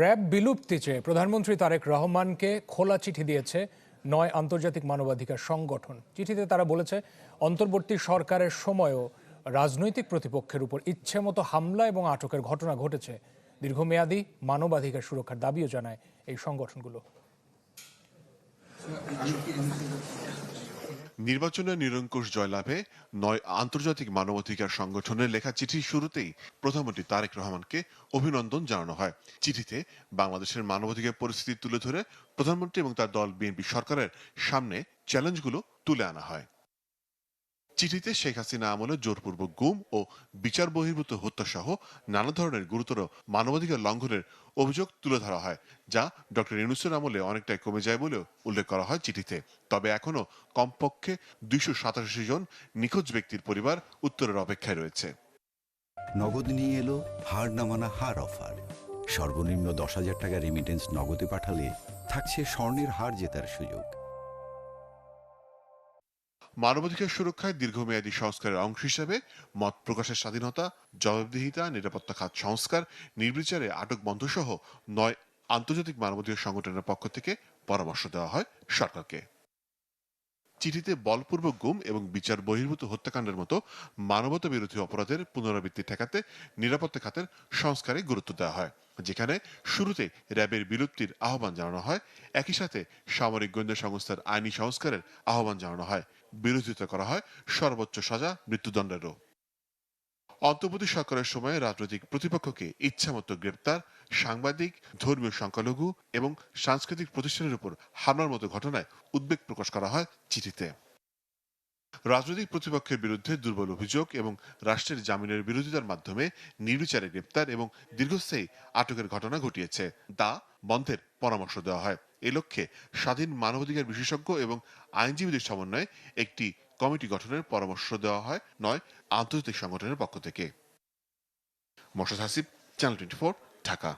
RAB বিলুপ্তি চেয়ে প্রধানমন্ত্রী তারেক রহমানকে খোলা চিঠি দিয়েছে ৯ আন্তর্জাতিক মানবাধিকার সংগঠন। চিঠিতে তারা বলেছে, অন্তর্বর্তী সরকারের সময়ও রাজনৈতিক প্রতিপক্ষের উপর ইচ্ছেমতো হামলা এবং আটকের ঘটনা ঘটেছে। দীর্ঘমেয়াদী মানবাধিকার সুরক্ষার দাবিও জানায় এই সংগঠনগুলো। নির্বাচনে নিরঙ্কুশ জয়লাভে ৯ আন্তর্জাতিক মানবাধিকার সংগঠনের লেখা চিঠির শুরুতেই প্রধানমন্ত্রী তারেক রহমানকে অভিনন্দন জানানো হয়। চিঠিতে বাংলাদেশের মানবাধিকার পরিস্থিতি তুলে ধরে প্রধানমন্ত্রী এবং তার দল বিএনপি সরকারের সামনে চ্যালেঞ্জগুলো তুলে আনা হয়। চিঠিতে শেখ হাসিনা আমলে জোরপূর্বক গুম ও বিচার বহির্ভূত হত্যা সহ নানা ধরনের গুরুতর মানবাধিকার লঙ্ঘনের অভিযোগ তুলে ধরা হয়, যা ডক্টর ইউনূসের আমলে অনেকটাই কমে যায় বলেও উল্লেখ করা হয় চিঠিতে। তবে এখনো কমপক্ষে ২৮৭ জন নিখোঁজ ব্যক্তির পরিবার উত্তরের অপেক্ষায় রয়েছে। নগদ নিয়ে এলো হার না মানা হার অফার। সর্বনিম্ন ১০,০০০ টাকা রেমিটেন্স নগদে পাঠালে থাকছে স্বর্ণের হার জেতার সুযোগ। মানবাধিকার সুরক্ষায় দীর্ঘমেয়াদী সংস্কারের অংশ হিসেবে মত প্রকাশের স্বাধীনতা, জবাবদিহিতা, নিরাপত্তা খাত সংস্কার, নির্বিচারে আটক বন্ধ সহ ৯ আন্তর্জাতিক মানবাধিকার সংগঠনের পক্ষ থেকে পরামর্শ দেওয়া হয় সরকারকে। চিঠিতে বলপূর্বক গুম এবং বিচার বহির্ভূত হত্যাকাণ্ডের মতো মানবতা বিরোধী অপরাধের পুনরাবৃত্তি ঠেকাতে নিরাপত্তা খাতের সংস্কারে গুরুত্ব দেওয়া হয়, যেখানে শুরুতে র্যাবের বিলুপ্তির আহ্বান জানানো হয়। একই সাথে সামরিক গোয়েন্দা সংস্থার আইনি সংস্কারের আহ্বান জানানো হয়। বিরোধিতা করা হয় সর্বোচ্চ সাজা মৃত্যুদণ্ডেরও। অন্তর্বর্তী সরকারের সময়ে রাজনৈতিক প্রতিপক্ষকে ইচ্ছামতো গ্রেপ্তার, সাংবাদিক, ধর্মীয় সংখ্যালঘু এবং সাংস্কৃতিক প্রতিষ্ঠানের উপর হামলার মতো ঘটনায় উদ্বেগ প্রকাশ করা হয় চিঠিতে। রাজনৈতিক প্রতিপক্ষের বিরুদ্ধে দুর্বল অভিযোগ এবং রাষ্ট্রের জামিনের বিরোধিতার মাধ্যমে নির্বিচারে গ্রেপ্তার এবং দীর্ঘস্থায়ী আটকের ঘটনা ঘটিয়েছে, তা বন্ধের পরামর্শ দেওয়া হয়। এ লক্ষ্যে স্বাধীন মানবাধিকার বিশেষজ্ঞ এবং আইনজীবীদের সমন্বয়ে একটি কমিটি গঠনের পরামর্শ দেওয়া হয় ৯ আন্তর্জাতিক সংগঠনের পক্ষ থেকে। মোর্শেদ হাসিব, চ্যানেল 24, ঢাকা।